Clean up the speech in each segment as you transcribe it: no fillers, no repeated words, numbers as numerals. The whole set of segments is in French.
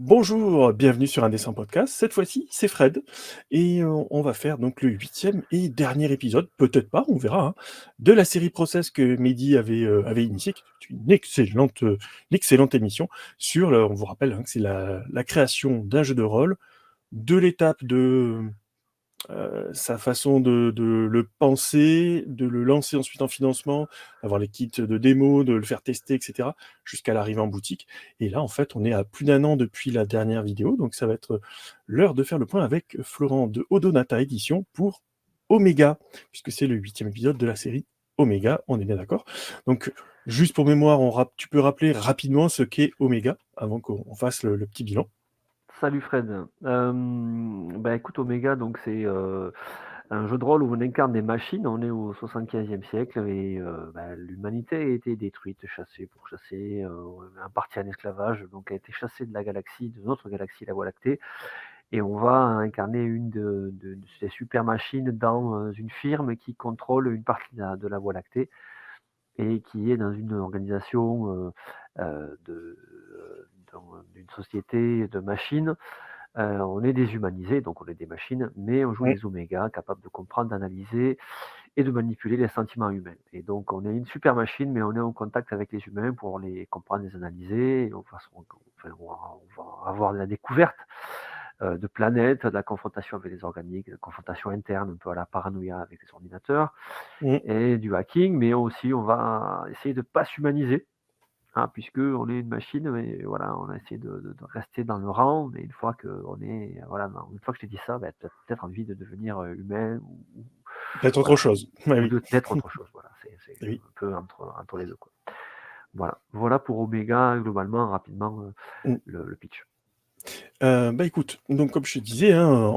Bonjour, bienvenue sur un dessin podcast. Cette fois-ci, c'est Fred et on va faire donc le 8e et dernier épisode, peut-être pas, on verra, hein, de la série Process que Mehdi avait initiée, qui est une excellente émission sur le on vous rappelle, hein, que c'est la création d'un jeu de rôle, de l'étape de sa façon de le penser, de le lancer ensuite en financement, d'avoir les kits de démo, de le faire tester, et cetera, jusqu'à l'arrivée en boutique. Et là, en fait, on est à plus d'1 an depuis la dernière vidéo, donc ça va être l'heure de faire le point avec Florent de Odonata Édition pour Omega, puisque c'est le 8e épisode de la série Omega, on est bien d'accord. Donc, juste pour mémoire, tu peux rappeler rapidement ce qu'est Omega, avant qu'on fasse le petit bilan? Salut Fred. Bah écoute, Omega, donc c'est un jeu de rôle où on incarne des machines. On est au 75e siècle et bah, l'humanité a été détruite, chassée, pourchassée, partie en esclavage, donc a été chassée de la galaxie, de notre galaxie, la Voie lactée. Et on va incarner une de ces super machines dans une firme qui contrôle une partie de la Voie lactée et qui est dans une organisation d'une société de machines. On est déshumanisé, donc on est des machines, mais on joue Mmh. des omégas capables de comprendre, d'analyser et de manipuler les sentiments humains. Et donc on est une super machine, mais on est en contact avec les humains pour les comprendre, les analyser. Et on va avoir de la découverte de planètes, de la confrontation avec les organiques, de la confrontation interne, un peu à la paranoïa avec les ordinateurs, Mmh. et du hacking, mais aussi on va essayer de ne pas s'humaniser. Hein, puisque on est une machine, mais voilà, on a essayé de rester dans le rang, mais une fois que on est, voilà, une fois que je t'ai dit ça, bah, tu as peut-être envie de devenir humain ou Peut-être autre voilà, chose. Ouais, ou oui. d'être autre chose. Voilà, c'est Eh oui. un peu entre les deux, quoi. Voilà pour Omega, globalement, rapidement, Mmh. le pitch. Bah, écoute, donc comme je te disais, hein,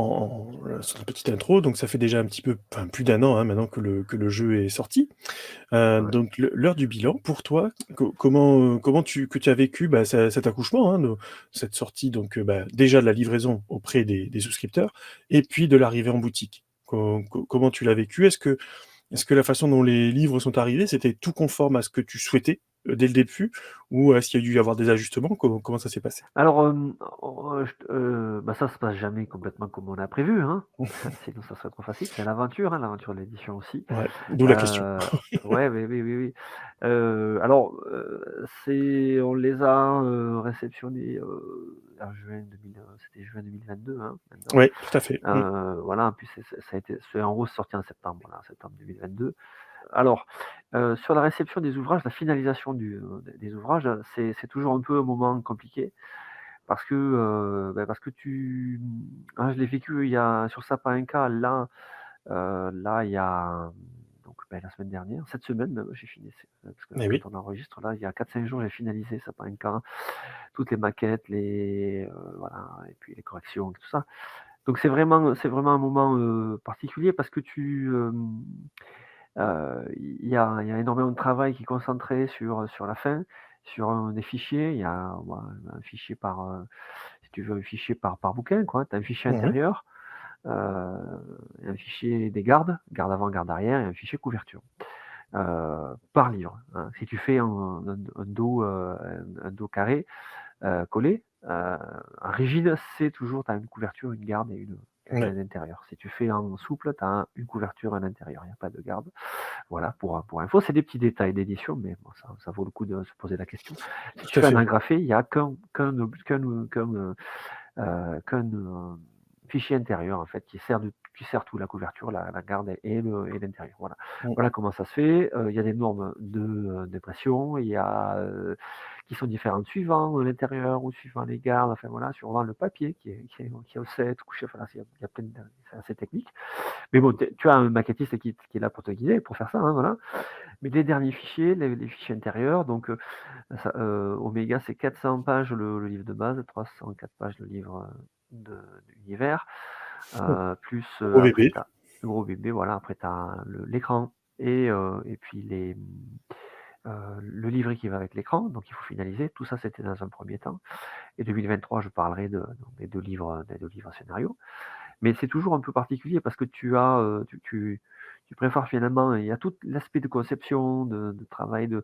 sur la petite intro, donc ça fait déjà un petit peu enfin plus d'1 an, hein, maintenant que le jeu est sorti. Ouais. Donc l'heure du bilan pour toi, comment tu as vécu, bah, cet accouchement, hein, de cette sortie donc, bah, déjà de la livraison auprès des souscripteurs et puis de l'arrivée en boutique? Comment tu l'as vécu? Est-ce que la façon dont les livres sont arrivés, c'était tout conforme à ce que tu souhaitais, dès le début? Ou est-ce qu'il y a dû y avoir des ajustements? Comment ça s'est passé? Alors, bah, ça se passe jamais complètement comme on a prévu, hein. Sinon ça serait trop facile. C'est l'aventure, hein, l'aventure de l'édition aussi. Ouais, d'où la question. Heu, ouais, oui, oui, oui, oui. Alors, on les a, réceptionnés, en juin 2000, c'était juin 2022, hein, maintenant. Ouais, tout à fait. Mmh. Voilà, puis c'est en gros sorti en septembre, voilà, en septembre 2022. Alors, sur la réception des ouvrages, la finalisation des ouvrages, c'est toujours un peu un moment compliqué parce que, parce que je l'ai vécu il y a sur Sapainca, là, il y a, donc la semaine dernière, cette semaine même, j'ai fini, parce que Eh oui. quand on enregistre là, il y a 4-5 jours, j'ai finalisé Sapainca, toutes les maquettes, voilà, et puis les corrections et tout ça. Donc c'est vraiment un moment, particulier parce que il y a énormément de travail qui est concentré sur la fin, sur, des fichiers. Il y a, voilà, un fichier si tu veux, un fichier par bouquin, quoi. Tu as un fichier Mmh mh. intérieur, heu, un fichier des gardes, garde avant, garde arrière et un fichier couverture, par livre, hein. Si tu fais un dos carré, collé, en rigide, c'est toujours tu as une couverture, une garde et Ouais, un intérieur. Si tu fais en souple, tu as une couverture, un intérieur, il y a pas de garde. Voilà, pour info, c'est des petits détails d'édition, mais bon, ça vaut le coup de se poser la question. Si tu tout à fais un fait. agrafé, il y a qu'un fichier intérieur, en fait, qui sert tout, la couverture, la garde et l'intérieur. Voilà. Mmh. Voilà comment ça se fait. Il y a des normes d'impression, il y a, qui sont différentes suivant l'intérieur ou suivant les gardes, enfin voilà, suivant le papier qui est offset, couché, enfin, il y a plein de c'est assez technique. Mais bon, tu as un maquettiste qui est là pour te guider, pour faire ça, hein, voilà. Mais les derniers fichiers, les fichiers intérieurs, donc Omega, c'est 400 pages le livre de base, 304 pages le livre d'univers, plus Gros après bébé. tu as le gros bébé, voilà, après tu as l'écran et puis le livret qui va avec l'écran, donc il faut finaliser. Tout ça, c'était dans un premier temps. Et 2023, je parlerai donc des deux livres scénarios. Mais c'est toujours un peu particulier parce que tu as, Tu prépares finalement, il y a tout l'aspect de conception, de travail de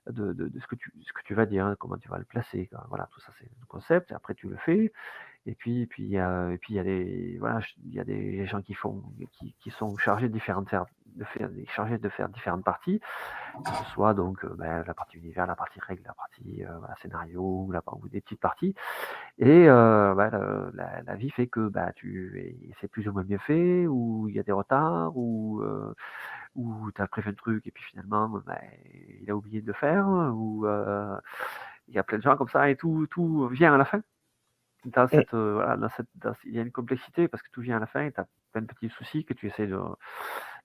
ce que tu vas dire, hein, comment tu vas le placer, quoi. Voilà, tout ça, c'est le concept et après tu le fais. Et puis il y a des voilà, il y a des gens qui sont chargés de chargés de faire différentes parties, que ce soit donc, la partie univers, la partie règle, la partie, voilà, scénario ou des petites parties et le la vie fait que, c'est plus ou moins bien fait ou il y a des retards ou tu as prévu un truc et puis finalement, il a oublié de le faire ou, il y a plein de gens comme ça et tout vient à la fin. Dans Mmh. cette, voilà, il y a une complexité parce que tout vient à la fin et tu as plein de petits soucis que tu essaies de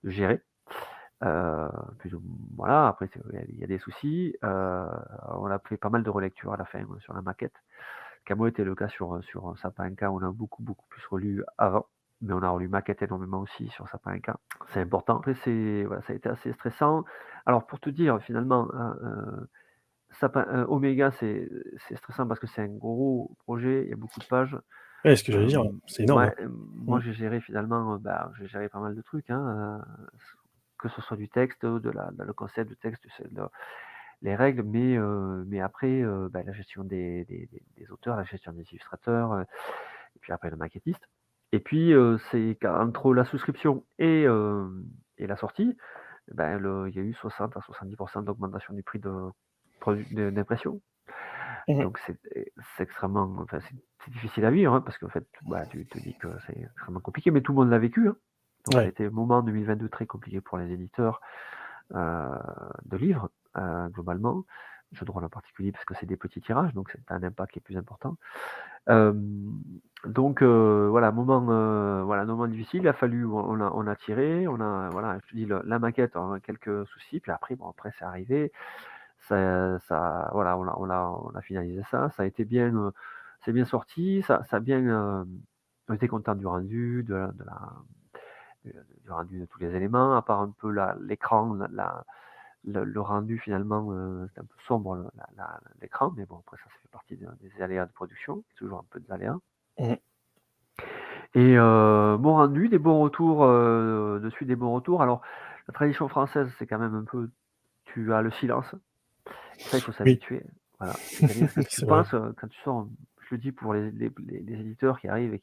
gérer. Plus ou voilà, après il y a des soucis. On a fait pas mal de relectures à la fin, sur la maquette. Ce qui a moins été le cas sur Sapin Inca, on a beaucoup plus relu avant, mais on a relu maquette énormément aussi sur Sapin Inca. C'est important. Après voilà, ça a été assez stressant. Alors pour te dire finalement, hein, Oméga, c'est stressant parce que c'est un gros projet, il y a beaucoup de pages. Ouais, ce que j'allais dire, ouais, c'est énorme, Ouais, hein. moi Mmh. j'ai géré finalement, j'ai géré pas mal de trucs, hein, que ce soit du texte, le concept du texte, c'est les règles, mais après, la gestion des auteurs, la gestion des illustrateurs, et puis après le maquettiste. Et puis, c'est qu'entre la souscription et la sortie, il y a eu 60 à 70 d'augmentation du prix d'impression. Mmh. Donc c'est extrêmement, enfin c'est difficile à vivre, hein, parce qu'en fait, tu te dis que c'est extrêmement compliqué, mais tout le monde l'a vécu, hein. Donc ça a Ouais. été un moment 2022 très compliqué pour les éditeurs, de livres, globalement. Jeux de rôle en particulier parce que c'est des petits tirages, donc c'est un impact qui est plus important. Donc voilà, moment difficile, il a fallu on a tiré, voilà, je te dis la maquette, a quelques soucis, puis après bon, après c'est arrivé. Voilà, on a finalisé ça. Ça a été bien, c'est bien sorti. Ça a bien, on était content du rendu, du rendu de tous les éléments, à part un peu l'écran, le rendu finalement, c'est un peu sombre l'écran, mais bon après ça fait partie des aléas de production, toujours un peu des aléas. Mmh. Et bon rendu, des bons retours, dessus des bons retours. Alors la tradition française, c'est quand même un peu, tu as le silence. Ça, il faut Oui, s'habituer. Voilà. C'est-à-dire que tu c'est vrai. penses, quand tu sors, je le dis pour les éditeurs qui arrivent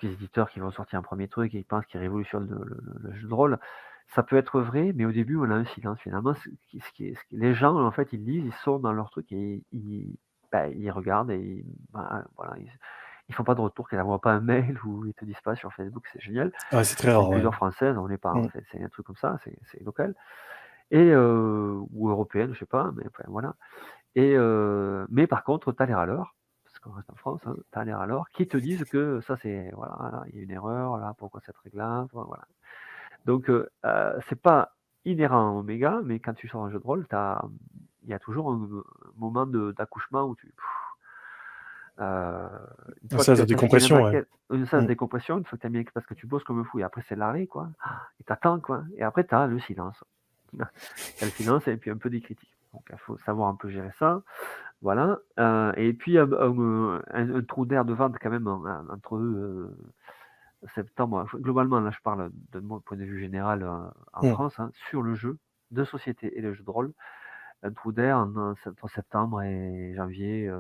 les éditeurs qui vont sortir un premier truc et ils pensent qu'ils révolutionnent le jeu de rôle. Ça peut être vrai, mais au début, on a un silence. Finalement, les gens, en fait, ils lisent, ils sont dans leur truc et ils regardent et voilà, ils font pas de retour, qu'ils n'envoient pas un mail ou ils te disent pas sur Facebook, c'est génial. Ah, c'est très C'est une rare, ouais. culture française, on n'est pas, Mmh. c'est un truc comme ça, c'est local. Et ou européenne, je sais pas, mais enfin, voilà. Et mais par contre, tu as les râleurs, parce qu'on reste en France, hein, tu as les râleurs qui te disent que ça c'est voilà, là, il y a une erreur, là, pourquoi cette règle-là? Voilà. Donc c'est pas inhérent à Omega, mais quand tu sors un jeu de rôle, il y a toujours un moment d'accouchement où une Un fois sas que de tu as fini la décompression, ouais. maquette, une phase de Mmh. décompression, une fois que tu as mis parce que tu bosses comme un fou et après c'est l'arrêt quoi, et tu attends quoi, et après tu as le silence. Tu as le silence et puis un peu des critiques. Donc il faut savoir un peu gérer ça. Voilà, et puis un trou d'air de vente quand même entre septembre. Globalement, là, je parle de mon point de vue général en Mmh. France, hein, sur le jeu de société et le jeu de rôle. Un trou d'air entre septembre et janvier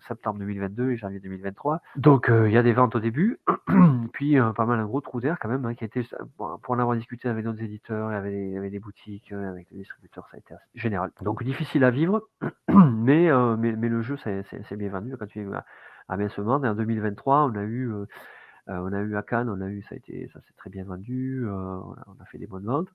septembre 2022 et janvier 2023. Donc il y a des ventes au début, puis pas mal un gros trou d'air quand même, hein, qui a été, bon, pour en avoir discuté avec d'autres éditeurs et avec des boutiques, avec des distributeurs, ça a été assez général. Donc difficile à vivre, mais le jeu c'est bien vendu quand tu es à Main-Semande. Et en 2023, on a eu à Cannes, ça s'est très bien vendu, on a fait des bonnes ventes.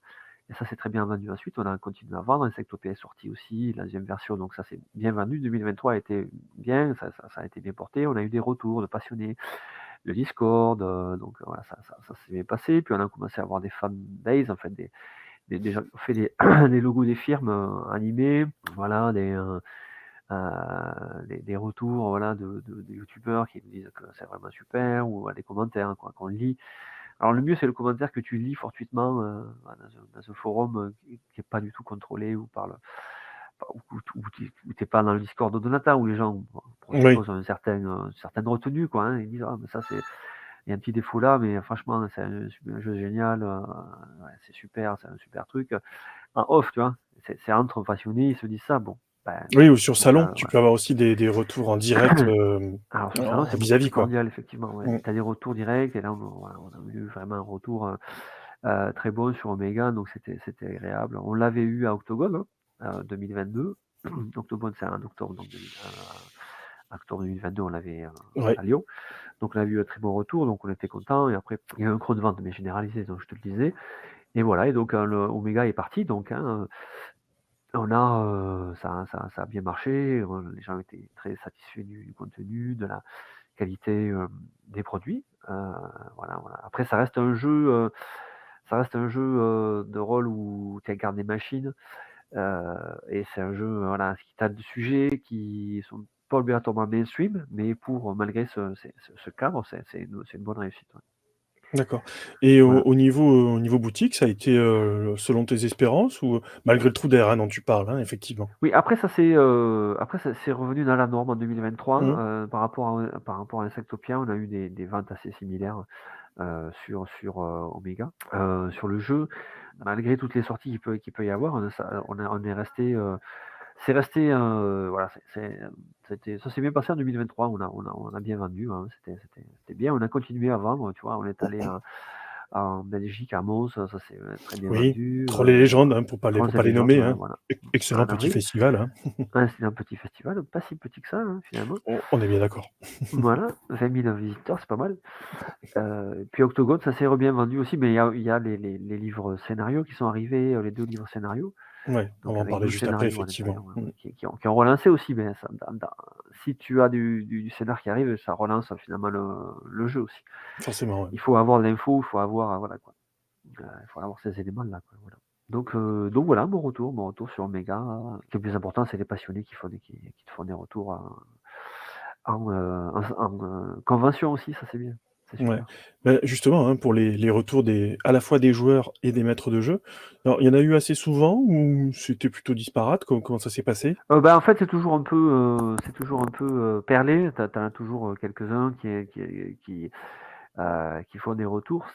Et ça s'est très bien vendu ensuite, on a continué à vendre, Encyclopée est sorti aussi, la deuxième version, donc ça s'est bien vendu. 2023 a été bien, ça a été bien porté, on a eu des retours de passionnés, le Discord, donc voilà, ça s'est bien passé. Puis on a commencé à avoir des fanbases, en fait, des gens qui ont fait des logos des firmes animés, voilà, des retours voilà, de youtubeurs qui nous disent que c'est vraiment super, ou des commentaires quoi, qu'on lit. Alors le mieux c'est le commentaire que tu lis fortuitement dans un forum qui n'est pas du tout contrôlé ou où tu n'es pas dans le Discord de Donata où les gens Oui. proposent une certaine retenue quoi, hein, ils disent ah mais ça c'est Il y a un petit défaut là, mais franchement, c'est un jeu génial. Ouais, c'est super, c'est un super truc. En off, tu vois, c'est entre passionnés, ils se disent ça. Bon, ben, Oui, ou sur donc, salon, tu peux avoir aussi des retours en direct, alors sur salon, en c'est beaucoup vis-à-vis, plus quoi. cordial, effectivement. Ouais. Mmh. Tu as des retours directs, et là, voilà, on a eu vraiment un retour très bon sur Omega, donc c'était agréable. On l'avait eu à Octogone, 2022. Octogone, c'est en octobre, donc octobre 2022, on l'avait Ouais, à Lyon. Donc on a eu un très bon retour, donc on était content. Et après, il y a eu un creux de vente, mais généralisé, donc je te le disais. Et voilà, et donc le Omega est parti, donc on a, ça a bien marché. Les gens étaient très satisfaits du contenu, de la qualité des produits. Voilà, voilà. Après, ça reste un jeu de rôle où tu incarnes des machines. Et c'est un jeu, voilà, qui traite de sujets qui sont pas obligatoirement mainstream, mais malgré ce cadre, c'est une bonne réussite. Ouais. d'accord. Et Voilà. au niveau boutique, ça a été, selon tes espérances ou malgré le trou d'air, hein, dont tu parles, hein, effectivement? Oui, après ça c'est revenu dans la norme en 2023. Mmh. Par rapport à Insectopia, on a eu des ventes assez similaires sur Omega. Sur le jeu, malgré toutes les sorties qu'il peut y avoir, on est resté. C'est resté, voilà, ça s'est bien passé en 2023. On a bien vendu, hein, c'était bien. On a continué à vendre, tu vois. On est allé en Belgique, à Mons, ça s'est très bien Oui, vendu. Trolls et légendes, Voilà. hein, pour Trolls et pas les légendes, nommer, ouais, hein. voilà. Excellent En petit avril. festival, hein. Ouais, c'était un petit festival, pas si petit que ça, hein, finalement. On est bien d'accord. Voilà, 20 000 visiteurs, c'est pas mal. Puis Octogone, ça s'est bien vendu aussi, mais il y a les livres scénarios qui sont arrivés, les 2 livres scénarios. Ouais, on Donc va en avec parler 12 juste après, scénarios à l'intérieur, effectivement. ouais, Mmh. ouais, qui ont relancé aussi, mais si tu as du scénar qui arrive, ça relance finalement le jeu aussi. Forcément, ouais. Il faut avoir l'info, il faut avoir, voilà quoi. Il faut avoir ces éléments-là, quoi, voilà. Donc voilà, mon retour sur Omega. Ce qui est le plus important, c'est les passionnés qui te font des retours en convention aussi, ça c'est bien, c'est Ouais. super. Bah, justement, hein, pour les retours à la fois des joueurs et des maîtres de jeu, alors il y en a eu assez souvent ou c'était plutôt disparate? Comment ça s'est passé? Bah, en fait, c'est toujours un peu perlé. T'as toujours quelques-uns qui font des retours.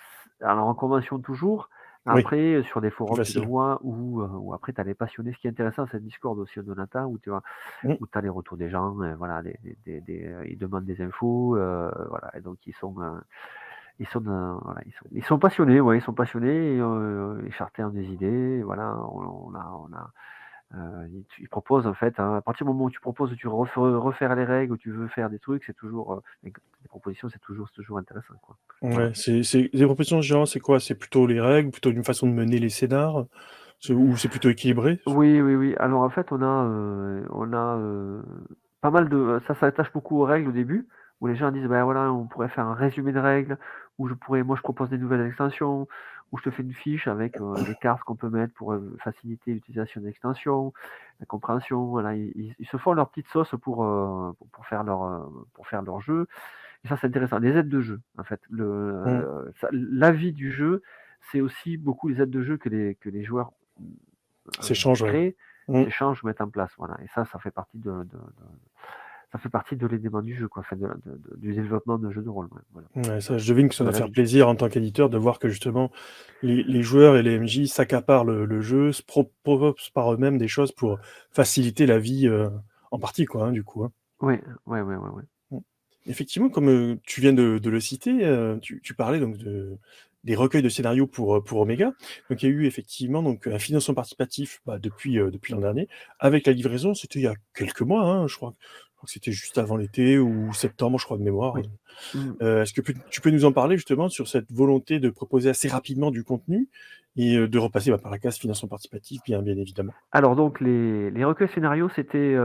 Alors en convention toujours. Oui, Après, sur des plus forums, tu le facile. vois, ou après, tu as les passionnés. Ce qui est intéressant, c'est le Discord aussi, Donata, Mmh. où tu as les retours des gens. Voilà, ils demandent des infos. Voilà, et donc ils sont passionnés. Ouais, ils sont passionnés. Et Charter ont des idées. Voilà, ils proposent en fait, hein, à partir du moment où tu proposes, tu refaire les règles, ou tu veux faire des trucs, c'est toujours des propositions, c'est toujours intéressant, quoi. Voilà. Ouais, c'est des propositions générales, c'est quoi? C'est plutôt les règles, plutôt une façon de mener les scénars? Ou c'est plutôt équilibré? Oui, oui, oui. Alors en fait, on a pas mal de. Ça s'attache beaucoup aux règles au début, où les gens disent, ben voilà, on pourrait faire un résumé de règles, moi je propose des nouvelles extensions, où je te fais une fiche avec les cartes qu'on peut mettre pour faciliter l'utilisation des extensions, la compréhension. Voilà, ils se font leur petite sauce pour faire leur jeu. Et ça, c'est intéressant. Les aides de jeu, en fait. Mmh. L'avis du jeu, c'est aussi beaucoup les aides de jeu que les joueurs S'échange, ouais. créent, Mmh. s'échangent, mettent en place. Voilà. Et ça fait partie de l'élément du jeu, quoi. Enfin, du développement d'un jeu de rôle. Ouais. Voilà. Ouais, ça, je devine que ça De doit la faire vie. plaisir en tant qu'éditeur de voir que justement les joueurs et les MJ s'accaparent le jeu, se proposent par eux-mêmes des choses pour faciliter la vie, en partie quoi, hein, du coup, hein. Oui, ouais, ouais, ouais, ouais. Mmh. Effectivement, comme, tu viens de le citer, tu parlais donc des recueils de scénarios pour Omega. Donc il y a eu effectivement donc un financement participatif, bah, depuis l'an dernier. Avec la livraison, c'était il y a quelques mois, hein, je crois que c'était juste avant l'été ou septembre, je crois de mémoire. Oui. Mm. Est-ce que tu peux nous en parler justement sur cette volonté de proposer assez rapidement du contenu et de repasser, bah, par la case financement participatif bien évidemment? Alors donc les recueils scénarios, c'était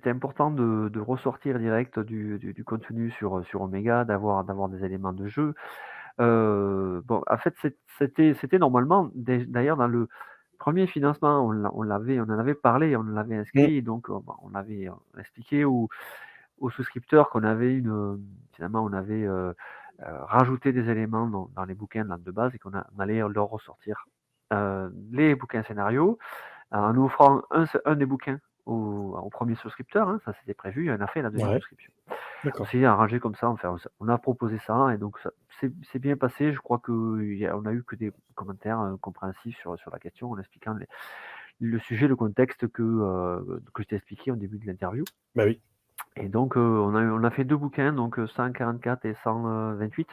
important de ressortir direct du contenu sur Omega, d'avoir des éléments de jeu. Bon, en fait, c'était normalement, d'ailleurs, dans le premier financement, on en avait parlé, on l'avait Mmh, inscrit, donc bon, on avait expliqué aux souscripteurs qu'on avait finalement, on avait rajouté des éléments dans les bouquins de base, et on allait leur ressortir les bouquins scénarios, en nous offrant un des bouquins au premier souscripteur, hein, ça c'était prévu, et on a fait la deuxième Ouais, souscription. On d'accord. s'est arrangé comme ça, enfin, on a proposé ça, et donc c'est bien passé. Je crois qu'on a eu que des commentaires compréhensifs sur la question, en expliquant le sujet, le contexte que je t'ai expliqué au début de l'interview. Bah oui. Et donc, on a fait 2 bouquins, donc 144 et 128.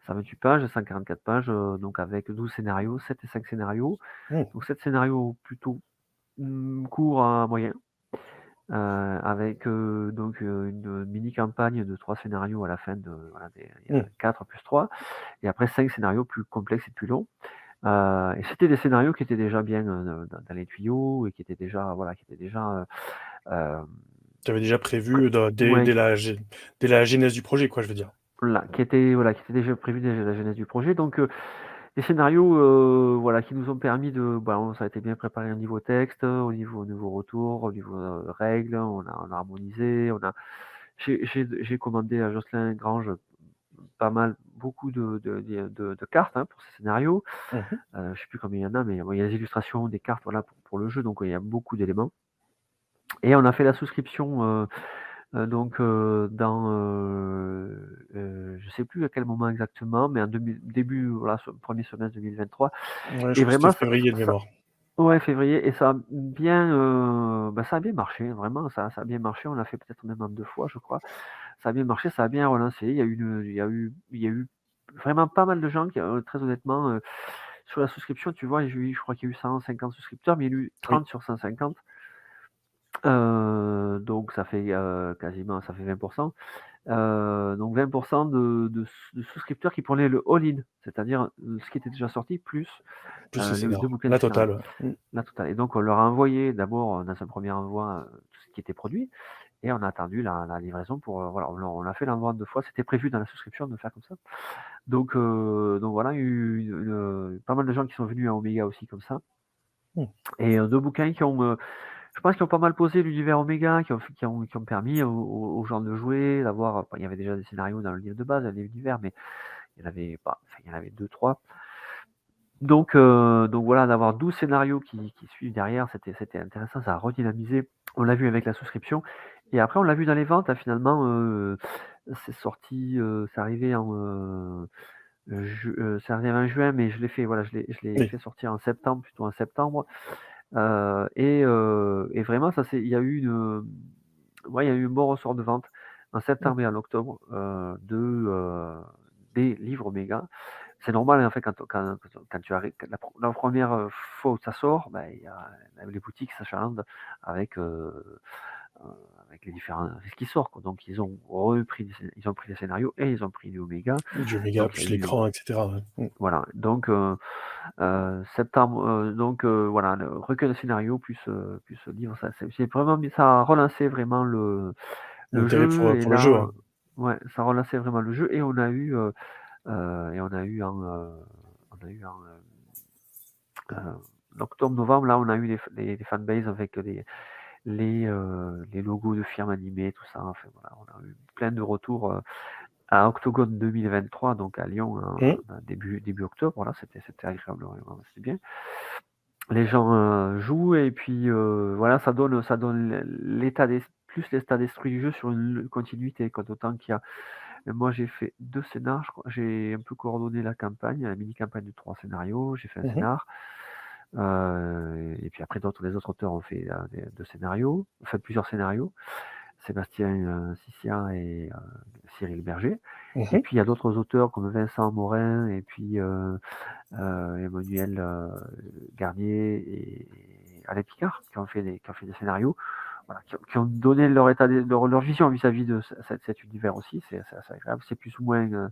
128 pages, 144 pages, donc avec 12 scénarios, 7 et 5 scénarios. Mmh. Donc 7 scénarios plutôt courts à moyens, avec donc une mini campagne de 3 scénarios à la fin de voilà, il y a 4 plus 3, et après 5 scénarios plus complexes et plus longs. Et c'était des scénarios qui étaient déjà bien dans les tuyaux, et qui étaient déjà Tu avais déjà prévu ouais, dès la genèse du projet, quoi, je veux dire. qui étaient déjà prévus dès la genèse du projet. Donc des scénarios qui nous ont permis ça a été bien préparé au niveau texte, au niveau retour, au niveau règles, on a harmonisé, j'ai commandé à Jocelyn Grange beaucoup de cartes, hein, pour ces scénarios. Mmh. Je sais plus combien il y en a, mais bon, il y a des illustrations, des cartes, voilà, pour le jeu, donc il y a beaucoup d'éléments. Et on a fait la souscription donc je sais plus à quel moment exactement, mais début, voilà, premier semestre 2023. Ouais, je Et crois que c'était vraiment février de mémoire. ouais, février, et ça a bien marché, vraiment, ça a bien marché. On l'a fait peut-être même en 2 fois, je crois. Ça a bien marché, ça a bien relancé. Il y a eu vraiment pas mal de gens qui, très honnêtement, sur la souscription, tu vois, je crois qu'il y a eu 150 souscripteurs, mais il y en a eu Oui. 30 sur 150. Donc ça fait quasiment, ça fait 20%. Donc 20% de souscripteurs qui prenaient le all-in, c'est-à-dire ce qui était déjà sorti, plus Plus les les 2 scénars. bouquins de La scénario. totale, ouais. Mmh. La totale. Et donc on leur a envoyé d'abord, dans un premier envoi, tout ce qui était produit, et on a attendu la livraison pour, voilà, on a fait l'envoi en 2 fois. C'était prévu dans la souscription de faire comme ça. Donc voilà, il y a eu pas mal de gens qui sont venus à Omega aussi comme ça, Mmh. et 2 bouquins je pense qu'ils ont pas mal posé l'univers Omega, qui ont permis aux gens de jouer, d'avoir, enfin, il y avait déjà des scénarios dans le livre de base, dans l'univers, mais il y en avait pas, enfin, il y en avait 2-3. Donc voilà, d'avoir 12 scénarios qui suivent derrière, c'était intéressant, ça a redynamisé. On l'a vu avec la souscription, et après on l'a vu dans les ventes, hein, finalement, c'est sorti, c'est arrivé en juin, mais je l'ai Oui. fait sortir en septembre, plutôt en septembre. Et vraiment, il y a eu un bon ressort de vente en Mmh. septembre et en octobre, des livres Omega. C'est normal, en fait, quand tu arrives, la première fois où ça sort, ben, les boutiques s'achalandent avec, avec les différents ce qui sort, quoi. Donc ils ont pris les scénarios, et ils ont pris du Omega. Du méga, Donc il y a plus eu, l'écran, et cetera, ouais. Mmh. voilà, donc septembre, voilà, le recueil de scénarios plus le livre, c'est vraiment ça a relancé vraiment le L'intérêt jeu, et pour le là, jeu, ouais. ouais, ça a relancé vraiment le jeu, et on a eu en octobre-novembre, là, on a eu les fanbases avec les logos de firmes animées, tout ça. Enfin voilà, on a eu plein de retours à Octogone 2023, donc à Lyon, Mmh. début octobre. Voilà, c'était agréable, vraiment, c'était bien. Les gens jouent, et puis voilà, ça donne plus l'état d'esprit du jeu sur une continuité, quoi. D'autant qu'il y a, moi j'ai fait 2 scénars, je crois. J'ai un peu coordonné la campagne, la mini campagne de 3 scénarios. J'ai fait un Mmh. scénar, et puis après les autres auteurs ont fait 2 scénarios, enfin plusieurs scénarios. Sébastien Sissia et Cyril Berger. Et Mmh. puis il y a d'autres auteurs comme Vincent Morin, et puis Emmanuel Garnier et Alain Picard, qui ont fait des scénarios, voilà, qui ont donné leur vision vis-à-vis de cet univers aussi. C'est assez agréable. C'est plus ou moins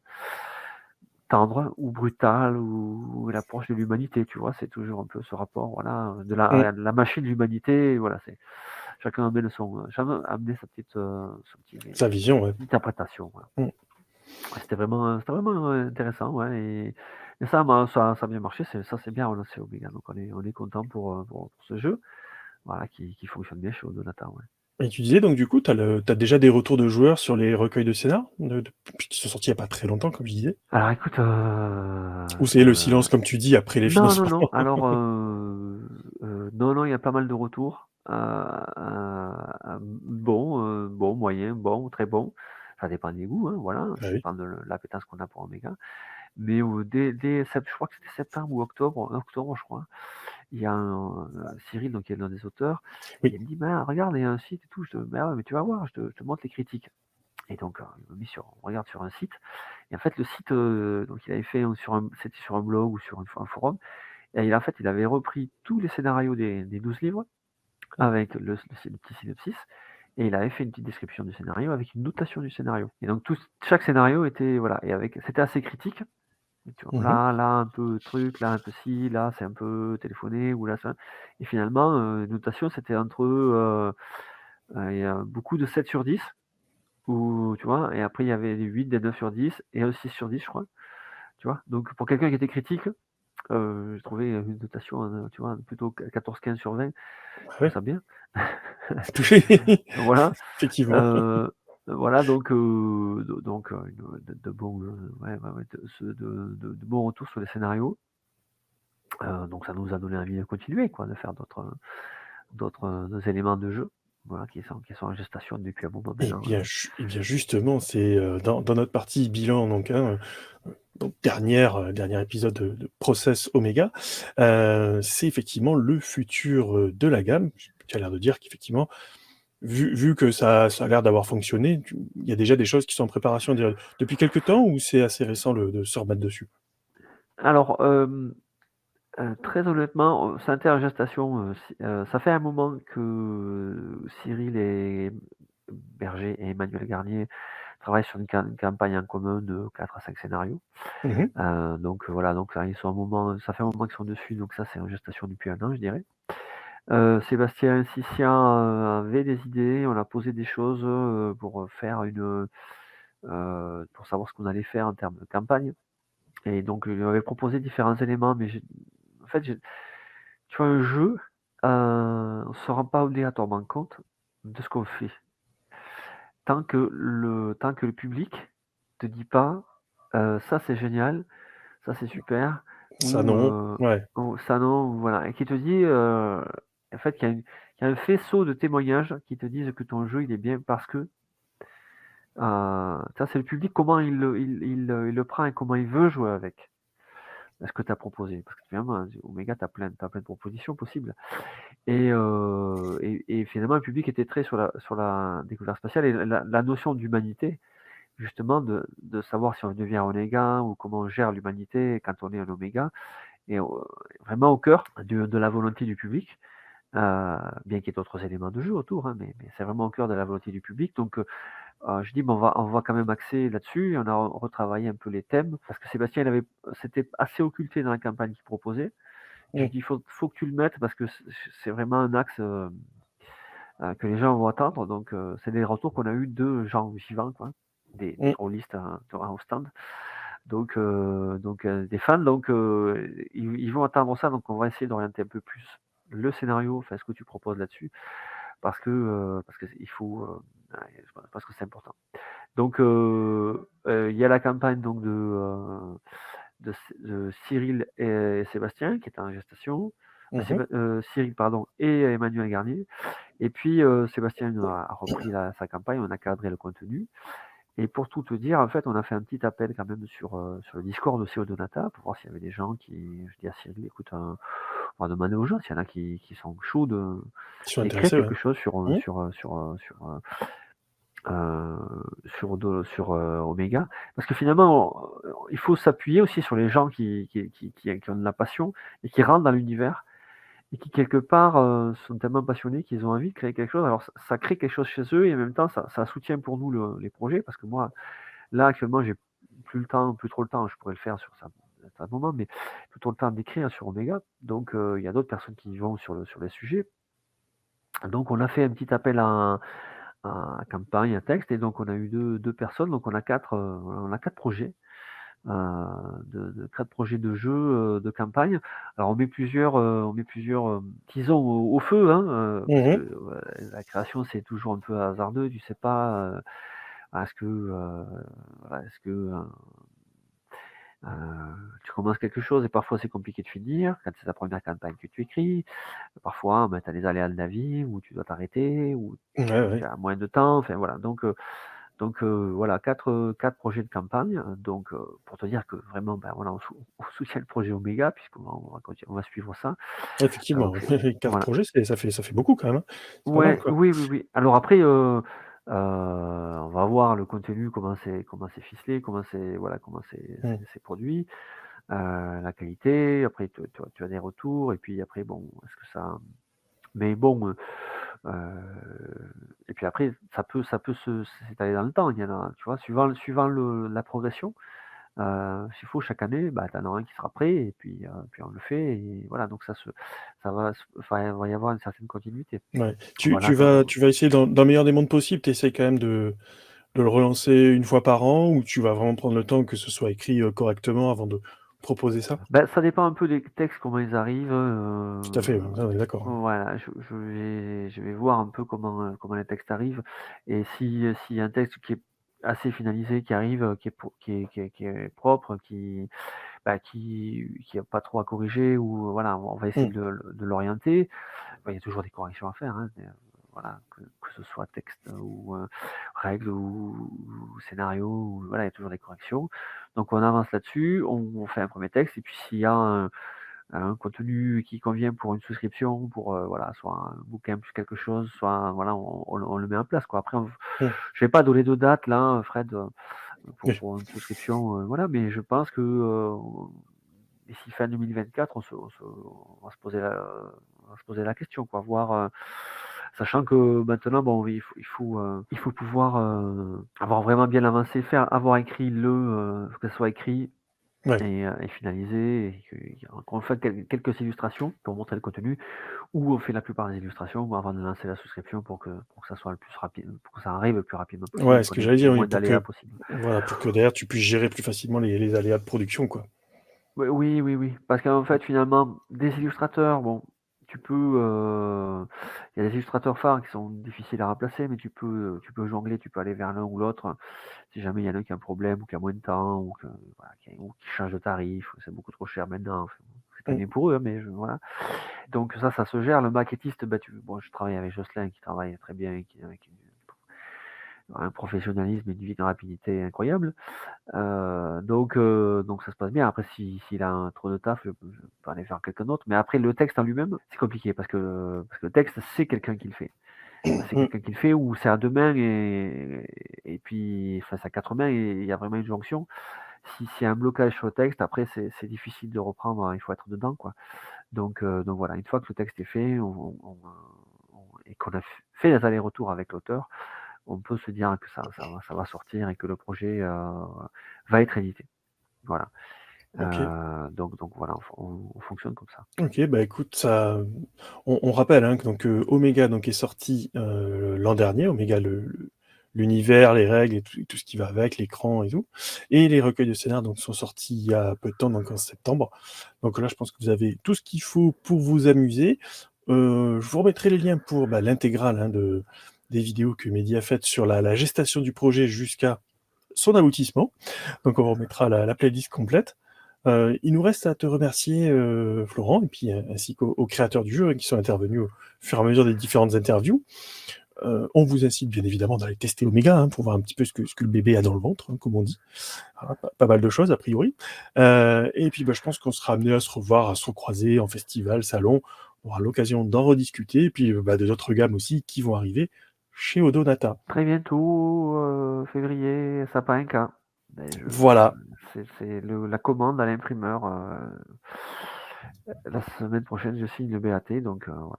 tendre ou brutal, ou l'approche de l'humanité, tu vois. C'est toujours un peu ce rapport, voilà, Mmh. de la machine de l'humanité. Voilà, chacun amène sa petite, son petit Sa vision, ouais. interprétation. Voilà. Mmh. C'était vraiment intéressant, ouais, et ça a bien marché. C'est bien relancé Omega, donc on est content pour ce jeu, voilà, qui fonctionne bien chez Odonata, ouais. Et tu disais donc du coup, tu as déjà des retours de joueurs sur les recueils de scénar? Depuis qu'ils sont sortis il y a pas très longtemps, comme je disais? Alors écoute, Ou c'est le silence, comme tu dis, après les non, non, financements? non, alors non, non, il y a pas mal de retours. bon, moyen, bon, très bon. Ça dépend des goûts, hein, voilà, Ah ça oui. dépend de l'appétence qu'on a pour Oméga. Mais je crois que c'était septembre ou octobre, je crois. Il y a Cyril, donc qui est l'un des auteurs, Oui. il me dit, bah, regarde, il y a un site et tout. Bah ouais, mais tu vas voir, je te montre les critiques. Et donc, il m'a mis on regarde sur un site. Et en fait, le site, donc il avait fait c'était sur un blog ou sur un forum. Et en fait, il avait repris tous les scénarios des 12 livres avec le petit synopsis. Et il avait fait une petite description du scénario avec une notation du scénario. Et donc, chaque scénario était, voilà, c'était assez critique. Et tu vois, Mmh. là, un peu truc, là, un peu ci, là, c'est un peu téléphoné, ou là, ça. Et finalement, notation, c'était entre il y a beaucoup de 7 sur 10, ou, tu vois, et après, il y avait des 8, des 9 sur 10, et un 6 sur 10, je crois. Tu vois, donc pour quelqu'un qui était critique, j'ai trouvé une notation, tu vois, plutôt 14-15 sur 20, Ah je trouve ouais, ça bien. Voilà. effectivement. Voilà, donc, de bons, ouais, ouais, ouais, de bons retours sur les scénarios. Donc ça nous a donné envie de continuer, quoi, de faire d'autres éléments de jeu, voilà, qui sont en gestation depuis un moment maintenant. Eh bien justement, c'est, dans notre partie bilan donc, hein, donc dernier épisode de Process Omega, c'est effectivement le futur, de la gamme. Tu as l'air de dire qu'effectivement, vu que ça a l'air d'avoir fonctionné, il y a déjà des choses qui sont en préparation depuis quelque temps ou c'est assez récent de se remettre dessus? Alors, très honnêtement, Synthé en gestation, ça fait un moment que Cyril et Berger et Emmanuel Garnier travaillent sur une campagne en commun de 4 à 5 scénarios. Mmh. Donc voilà, donc là, ça fait un moment qu'ils sont dessus, donc ça, c'est en gestation depuis 1 an, je dirais. Sébastien Sicien, avait des idées, on a posé des choses, pour faire pour savoir ce qu'on allait faire en termes de campagne, et donc je lui avais proposé différents éléments, mais en fait, tu vois, un jeu, on se rend pas obligatoirement compte de ce qu'on fait. Tant que le public te dit pas, «Ça, c'est génial, ça, c'est super», Ça ou, non, ouais, ou «Ça, non», ou voilà, et qui te dit, en fait, qu'il y a un faisceau de témoignages qui te disent que ton jeu, il est bien parce que, ça, c'est le public, comment il le prend et comment il veut jouer avec ce que tu as proposé. Parce que finalement, Omega, tu as plein de propositions possibles. Et finalement, le public était très sur la découverte spatiale et la notion d'humanité, justement, de savoir si on devient Oméga ou comment on gère l'humanité quand on est un Oméga, et vraiment au cœur de la volonté du public, bien qu'il y ait d'autres éléments de jeu autour, hein, mais c'est vraiment au cœur de la volonté du public. Donc, je dis, bon, on va quand même axer là-dessus. On a retravaillé un peu les thèmes, parce que Sébastien, c'était assez occulté dans la campagne qu'il proposait. Je lui mmh, dis, faut que tu le mettes, parce que c'est vraiment un axe que les gens vont attendre. Donc, c'est des retours qu'on a eu de gens vivants, quoi, des mmh, rôlistes au stand. Donc, des fans. Donc, ils vont attendre ça. Donc, on va essayer d'orienter un peu plus le scénario, enfin, ce que tu proposes là-dessus, parce que il faut, ouais, parce que c'est important. Donc, il y a la campagne donc de Cyril et Sébastien qui est en gestation. mmh. Cyril, pardon, et Emmanuel Garnier. Et puis, Sébastien a repris sa campagne, on a cadré le contenu. Et pour tout te dire, en fait, on a fait un petit appel quand même sur le Discord aussi au Donata pour voir s'il y avait des gens qui. Je dis à Cyril, écoute, on va demander aux gens s'il y en a qui sont chauds Ils sont d'écrire intéressés, ouais. quelque chose sur, Mmh, Oméga. Parce que finalement, il faut s'appuyer aussi sur les gens qui ont de la passion et qui rentrent dans l'univers et qui, quelque part, sont tellement passionnés qu'ils ont envie de créer quelque chose. Alors, ça crée quelque chose chez eux, et en même temps, ça soutient pour nous les projets, parce que moi, là, actuellement, j'ai plus trop le temps. Je pourrais le faire à un moment, mais plus trop le temps d'écrire sur Oméga. Donc, il y a d'autres personnes qui vont sur les sujets. Donc, on a fait un petit appel à campagne, à texte, et donc on a eu deux personnes. Donc, on a quatre projets, quatre projets de jeux, de campagne. Alors, on met plusieurs tisons au feu, hein, parce que, mmh. la création, c'est toujours un peu hasardeux. Tu sais pas, est-ce que, voilà, Tu commences quelque chose et parfois c'est compliqué de finir, quand c'est ta première campagne que tu écris. Parfois, tu as les aléas de la vie où tu dois t'arrêter, où Ouais, tu ouais. as moins de temps, enfin voilà. Donc voilà, 4 projets de campagne, donc pour te dire que vraiment, ben voilà, on soutient le projet Oméga on va suivre ça. Effectivement, Donc ouais. c'est 4 voilà. projets, ça fait beaucoup quand même, hein. C'est pas mal, Ouais, quoi. oui, oui, oui. Alors après, on va voir le contenu, comment c'est ficelé, Mmh. c'est produit, la qualité. Après tu as des retours et puis après bon, est-ce que ça mais bon, et puis après ça peut s'étaler dans le temps. Il y en a, tu vois? Suivant la progression, s'il faut chaque année, bah, tu en auras un qui sera prêt et puis on le fait et voilà donc ça va se enfin, il va y avoir une certaine continuité. Ouais. Tu Voilà tu comme, vas tu vas essayer dans le meilleur des mondes possibles, tu essaies quand même de le relancer une fois par an ou tu vas vraiment prendre le temps que ce soit écrit, correctement avant de proposer ça? bah, ça dépend un peu des textes, comment ils arrivent, Tout à fait, ouais, ça on est d'accord, hein. voilà, je vais voir un peu comment les textes arrivent et s'il y a un texte qui est assez finalisé, qui arrive, qui est propre, qui a pas trop à corriger ou voilà, on va essayer Mmh. de l'orienter. Bah, il y a toujours des corrections à faire, hein, voilà, que ce soit texte ou, règles ou scénario ou voilà, il y a toujours des corrections. Donc on avance là-dessus, on fait un premier texte et puis s'il y a un contenu qui convient pour une souscription, pour, voilà, soit un bouquin plus quelque chose, soit voilà, on le met en place, quoi. Après Mmh. je vais pas donner de date là, Fred, Oui. pour une souscription, voilà, mais je pense que, d'ici fin 2024, on va se poser la question, quoi, voir, sachant que maintenant, bon, il faut pouvoir, avoir vraiment bien avancé, avoir écrit que ce soit écrit Ouais. et finalisé qu'on fait quelques illustrations pour montrer le contenu ou on fait la plupart des illustrations avant de lancer la souscription pour que ça soit le plus rapide, pour que ça arrive le plus rapidement possible Ouais, et ce qu'on que ait j'allais le dire, oui, moins pour d'aléas que possible. voilà, pour que derrière tu puisses gérer plus facilement les aléas de production, quoi. Oui, oui, oui, oui, parce qu'en fait, finalement, des illustrateurs, bon, il y a des illustrateurs phares qui sont difficiles à remplacer, mais tu peux jongler, tu peux aller vers l'un ou l'autre. Si jamais il y en a un qui a un problème ou qui a moins de temps voilà, ou qui change de tarif, ou c'est beaucoup trop cher maintenant. Enfin, c'est pas Mmh. bien pour eux, hein, mais voilà. Donc ça se gère. Le maquettiste, bah, bon, je travaille avec Jocelyn qui travaille très bien, qui a un professionnalisme et une rapidité incroyable. Donc ça se passe bien. Après, s'il a trop de taf, je peux aller faire quelqu'un d'autre. Mais après, le texte en lui-même, c'est compliqué parce que le texte, c'est quelqu'un qui le fait. C'est Mmh. quelqu'un qui le fait ou c'est à deux mains et puis enfin, c'est à quatre mains et il y a vraiment une jonction. S'il y a un blocage sur le texte, après, c'est difficile de reprendre. Il faut être dedans, quoi. Donc voilà, une fois que le texte est fait et qu'on a fait les allers-retours avec l'auteur, on peut se dire que ça va sortir et que le projet va être édité. Voilà. OK. Donc voilà, on fonctionne comme ça. OK, bah, écoute, ça on rappelle, hein, que donc, Oméga donc est sorti, l'an dernier. Oméga, l'univers, les règles et tout ce qui va avec, l'écran et tout et les recueils de scénar donc sont sortis il y a peu de temps, donc en septembre. Donc là, je pense que vous avez tout ce qu'il faut pour vous amuser. Je vous remettrai les liens pour, bah, l'intégrale, hein, des vidéos que Mehdi a faites sur la gestation du projet jusqu'à son aboutissement. Donc on vous remettra la playlist complète. Il nous reste à te remercier, Florent, et puis, ainsi qu'aux créateurs du jeu, hein, qui sont intervenus au fur et à mesure des différentes interviews. On vous incite bien évidemment d'aller tester Oméga, hein, pour voir un petit peu ce que le bébé a dans le ventre, hein, comme on dit. Voilà, pas mal de choses a priori. Et puis, bah, je pense qu'on sera amenés à se revoir, à se recroiser en festival, salon. On aura l'occasion d'en rediscuter et puis, bah, de d'autres gammes aussi qui vont arriver chez Odonata. Très bientôt, février, sapin K. Ben, Voilà, c'est la commande à l'imprimeur. La semaine prochaine, je signe le BAT, donc voilà,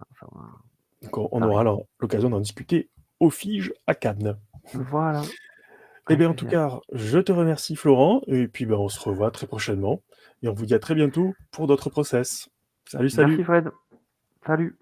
donc on ça aura arrive. alors l'occasion d'en discuter au Fige à Cannes. Voilà, Eh avec bien, en tout plaisir. cas, je te remercie, Florent, et puis ben, on se revoit très prochainement. Et on vous dit à très bientôt pour d'autres process. Salut, Merci salut! Fred. Salut.